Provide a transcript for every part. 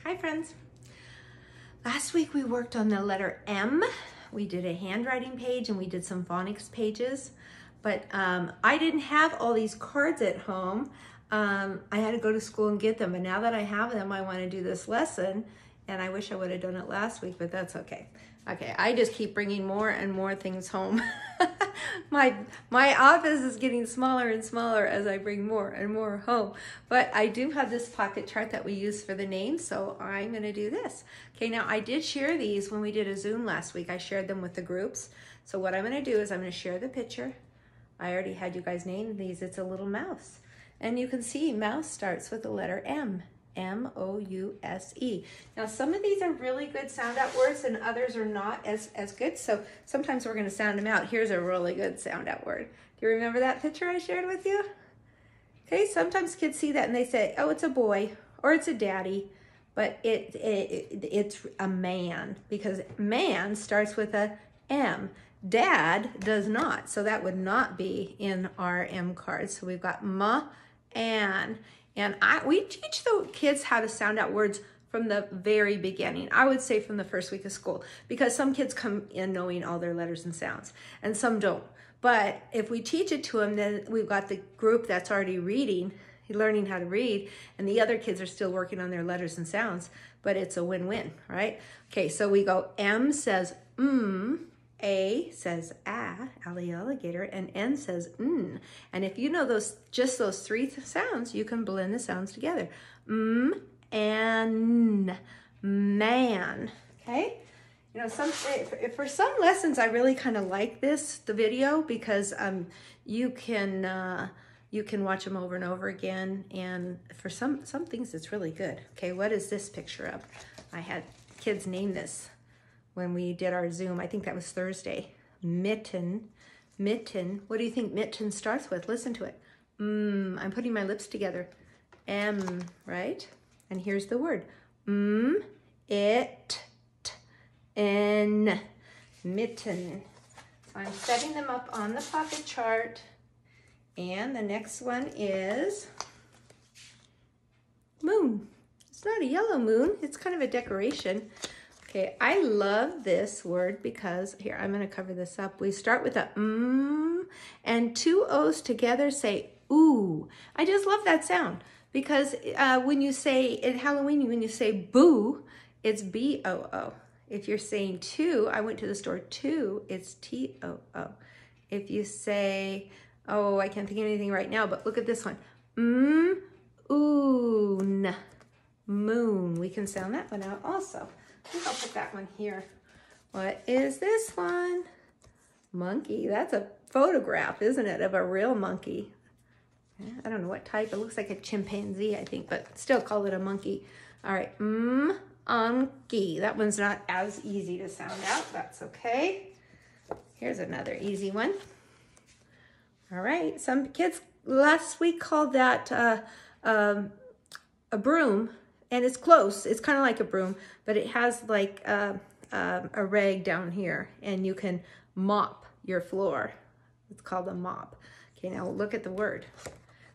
Hi friends. Last week we worked on the letter M. We did a handwriting page and we did some phonics pages, but I didn't have all these cards at home. I had to go to school and get them, but now that I have them, I want to do this lesson, and I wish I would have done it last week, but that's okay. Okay, I just keep bringing more and more things home. My office is getting smaller and smaller as I bring more and more home. But I do have this pocket chart that we use for the names, so I'm going to do this. Okay, now I did share these when we did a Zoom last week. I shared them with the groups. So what I'm going to do is I'm going to share the picture. I already had you guys name these. It's a little mouse. And you can see mouse starts with the letter M. M-O-U-S-E. Now some of these are really good sound out words and others are not as good, so sometimes we're going to sound them out. Here's a really good sound out word. Do you remember that picture I shared with you? Okay, sometimes kids see that and they say, oh, it's a boy or it's a daddy, but it's a man, because man starts with a M. Dad does not, so that would not be in our M card. So we've got ma, and we teach the kids how to sound out words from the very beginning. I would say from the first week of school, because some kids come in knowing all their letters and sounds and some don't. But if we teach it to them, then we've got the group that's already reading, learning how to read, and the other kids are still working on their letters and sounds, but it's a win-win, right? Okay, so we go, M says A says alligator, and N says n. And if you know just those three sounds, you can blend the sounds together. And man. Okay? You know, for some lessons, I really kind of like the video, because you can watch them over and over again, and for some things it's really good. Okay, what is this picture of? I had kids name this when we did our Zoom. I think that was Thursday. Mitten. What do you think mitten starts with? Listen to it. I'm putting my lips together. M, right? And here's the word. N. Mitten. So I'm setting them up on the pocket chart. And the next one is moon. It's not a yellow moon. It's kind of a decoration. Okay, I love this word because, here, I'm going to cover this up. We start with a and two O's together say ooh. I just love that sound, because when you say, in Halloween, when you say boo, it's B-O-O. If you're saying two, I went to the store, two, it's T-O-O. If you say, oh, I can't think of anything right now, but look at this one. Oon. Moon. We can sound that one out also. I think I'll put that one here. What is this one? Monkey. That's a photograph, isn't it, of a real monkey? I don't know what type. It looks like a chimpanzee, I think, but still call it a monkey. All right. Monkey. That one's not as easy to sound out. That's okay. Here's another easy one. All right. Some kids last week called that a broom. And it's close. It's kind of like a broom, but it has like a rag down here, and you can mop your floor. It's called a mop. Okay, now look at the word.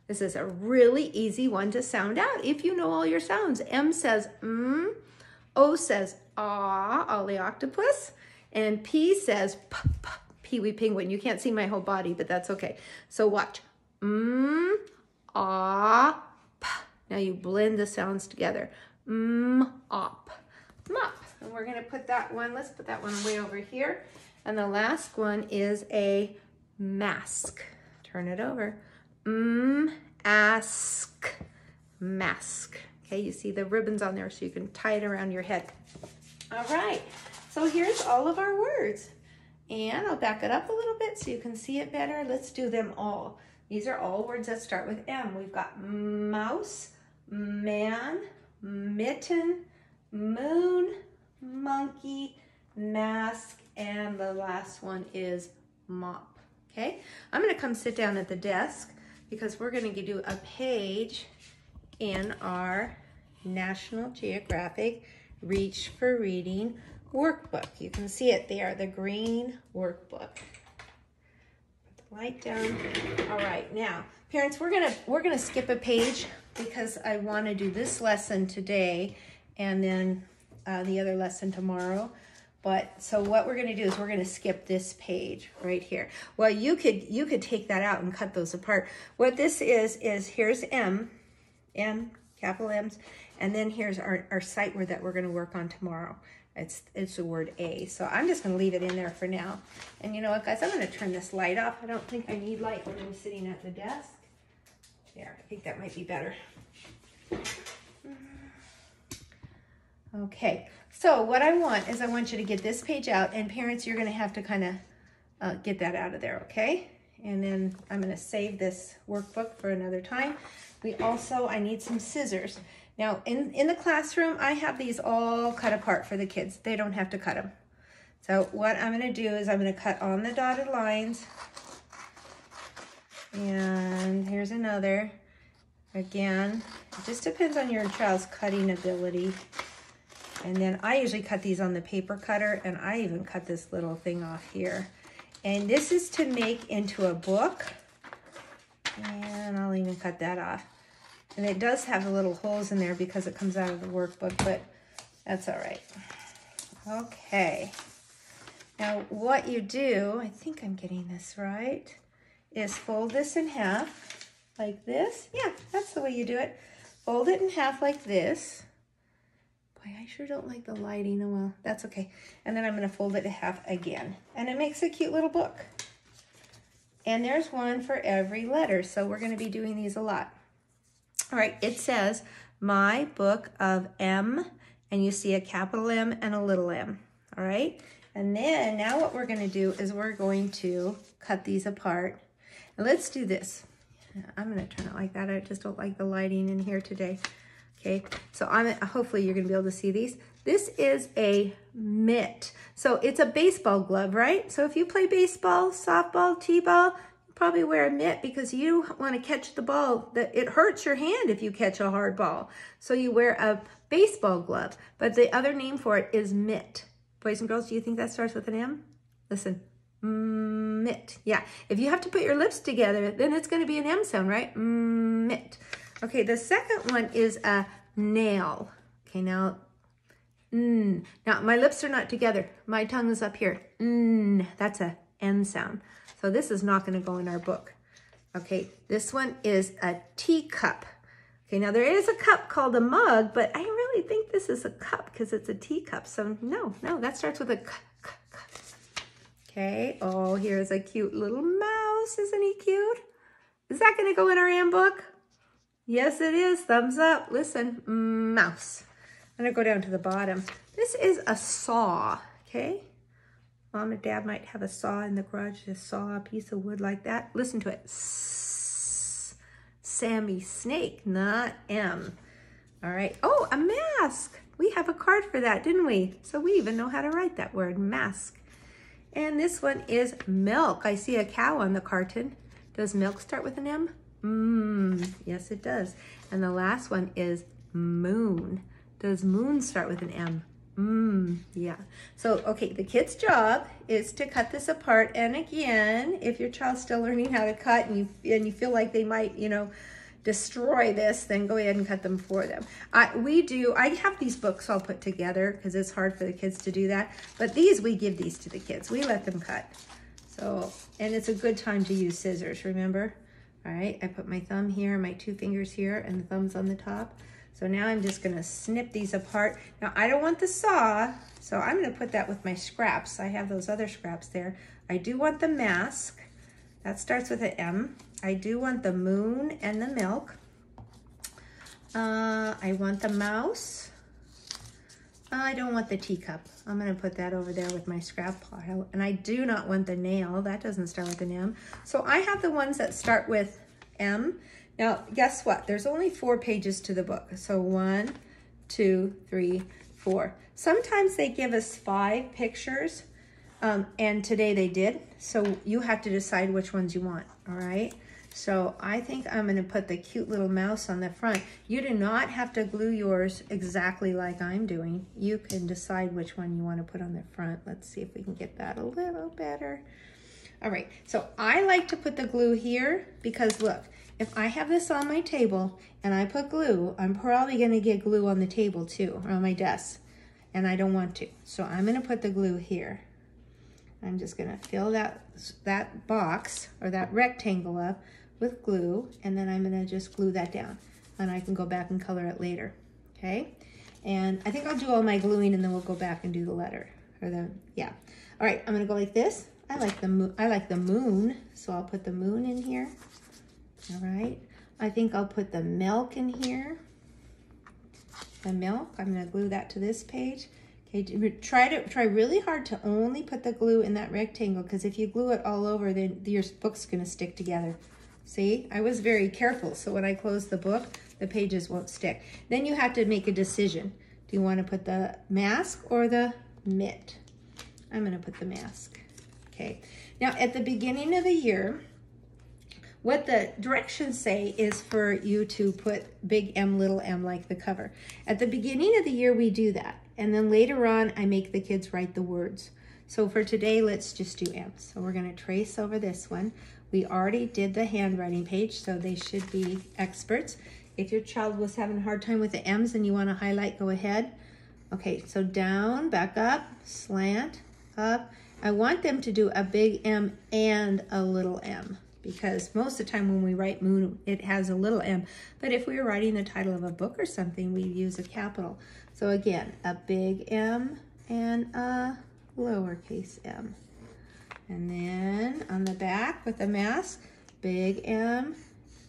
This is a really easy one to sound out if you know all your sounds. M says O says ah, ollie octopus, and P says p, p, pee-wee penguin. You can't see my whole body, but that's okay. So watch. Ah. Now you blend the sounds together. Mop. Mop. And we're going to put that one, let's put that one way over here. And the last one is a mask. Turn it over. Ask. Mask. Okay, you see the ribbons on there, so you can tie it around your head. All right. So here's all of our words. And I'll back it up a little bit so you can see it better. Let's do them all. These are all words that start with M. We've got mouse, man, mitten, moon, monkey, mask, and the last one is mop. Okay, I'm going to come sit down at the desk because we're going to do a page in our National Geographic Reach for Reading workbook. You can see it there, the green workbook. Put the light down. All right, now parents, we're gonna skip a page because I want to do this lesson today, and then the other lesson tomorrow. But so what we're going to do is we're going to skip this page right here. Well, you could take that out and cut those apart. What this is here's M, capital M's, and then here's our sight word that we're going to work on tomorrow. It's the word A. So I'm just going to leave it in there for now. And you know what, guys? I'm going to turn this light off. I don't think I need light when I'm sitting at the desk. There, I think that might be better. Okay, so what I want is I want you to get this page out, and parents, you're going to have to kind of get that out of there, okay? And then I'm going to save this workbook for another time. I need some scissors. Now, in the classroom, I have these all cut apart for the kids. They don't have to cut them. So what I'm going to do is I'm going to cut on the dotted lines. And here's another. Again, it just depends on your child's cutting ability. And then I usually cut these on the paper cutter, and I even cut this little thing off here. And this is to make into a book. And I'll even cut that off. And it does have the little holes in there because it comes out of the workbook, but that's all right. Okay. Now what you do, I think I'm getting this right, is fold this in half like this. Yeah, that's the way you do it. Fold it in half like this. Boy, I sure don't like the lighting. Oh, well, that's okay. And then I'm going to fold it in half again. And it makes a cute little book. And there's one for every letter. So we're going to be doing these a lot. All right, it says, my book of M. And you see a capital M and a little m. All right. And then now what we're going to do is we're going to cut these apart. And let's do this. I'm going to turn it like that. I just don't like the lighting in here today. Okay, so hopefully you're going to be able to see these. This is a mitt. So it's a baseball glove, right? So if you play baseball, softball, t-ball, you probably wear a mitt because you want to catch the ball. It hurts your hand if you catch a hard ball. So you wear a baseball glove. But the other name for it is mitt. Boys and girls, do you think that starts with an M? Listen, mitt. Yeah, if you have to put your lips together, then it's going to be an M sound, right? Mitt. Okay, the second one is a nail. Okay, now, now my lips are not together. My tongue is up here. That's a N sound. So this is not going to go in our book. Okay, this one is a teacup. Okay, now there is a cup called a mug, but I really think this is a cup because it's a teacup. So no, that starts with a k. Okay, oh, here's a cute little mouse. Isn't he cute? Is that going to go in our AM book? Yes, it is. Thumbs up. Listen, mouse. I'm going to go down to the bottom. This is a saw, okay? Mom and Dad might have a saw in the garage, just saw a piece of wood like that. Listen to it. Sammy Snake, not M. All right. Oh, a mask. We have a card for that, didn't we? So we even know how to write that word, mask. And this one is milk. I see a cow on the carton. Does milk start with an M? Yes, it does. And the last one is moon. Does moon start with an M? Yeah. So, okay, the kid's job is to cut this apart. And again, if your child's still learning how to cut and you feel like they might, destroy this, then go ahead and cut them for them. I have these books all put together because it's hard for the kids to do that. But we give these to the kids. We let them cut. So, and it's a good time to use scissors, remember? All right, I put my thumb here, my 2 fingers here, and the thumb's on the top. So now I'm just gonna snip these apart. Now I don't want the saw, so I'm gonna put that with my scraps. I have those other scraps there. I do want the mask. That starts with an M. I do want the moon and the milk. I want the mouse. I don't want the teacup. I'm gonna put that over there with my scrap pile. And I do not want the nail. That doesn't start with an M. So I have the ones that start with M. Now, guess what? There's only 4 pages to the book. So 1, 2, 3, 4. Sometimes they give us 5 pictures, and today they did. So you have to decide which ones you want, all right? So I think I'm gonna put the cute little mouse on the front. You do not have to glue yours exactly like I'm doing. You can decide which one you wanna put on the front. Let's see if we can get that a little better. All right, so I like to put the glue here because look, if I have this on my table and I put glue, I'm probably gonna get glue on the table too, or on my desk, and I don't want to. So I'm gonna put the glue here. I'm just gonna fill that box or that rectangle up with glue, and then I'm gonna just glue that down, and I can go back and color it later, okay? And I think I'll do all my gluing and then we'll go back and do the letter, or the, yeah. All right, I'm gonna go like this. I like the moon, so I'll put the moon in here. All right, I think I'll put the milk in here. The milk, I'm gonna glue that to this page. Okay, try really hard to only put the glue in that rectangle, because if you glue it all over, then your book's gonna stick together. See, I was very careful, so when I close the book, the pages won't stick. Then you have to make a decision. Do you wanna put the mask or the mitt? I'm gonna put the mask. Okay, now at the beginning of the year, what the directions say is for you to put big M, little m, like the cover. At the beginning of the year, we do that. And then later on, I make the kids write the words. So for today, let's just do M. So we're gonna trace over this one. We already did the handwriting page, so they should be experts. If your child was having a hard time with the M's and you wanna highlight, go ahead. Okay, so down, back up, slant, up. I want them to do a big M and a little m, because most of the time when we write moon, it has a little m. But if we were writing the title of a book or something, we use a capital. So again, a big M and a lowercase m. And then on the back with the mask, big M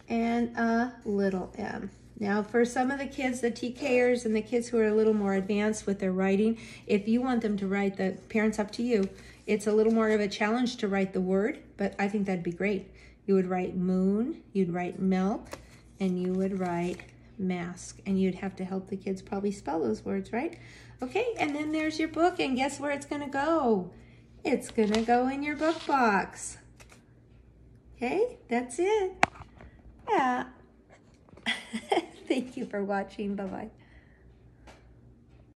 and a little m. Now for some of the kids, the TKers and the kids who are a little more advanced with their writing, if you want them to write, the parents, up to you, it's a little more of a challenge to write the word, but I think that'd be great. You would write moon, you'd write milk, and you would write mask, and you'd have to help the kids probably spell those words, right? Okay, and then there's your book, and guess where it's gonna go? It's gonna go in your book box. Okay, that's it. Yeah. Thank you for watching. Bye-bye.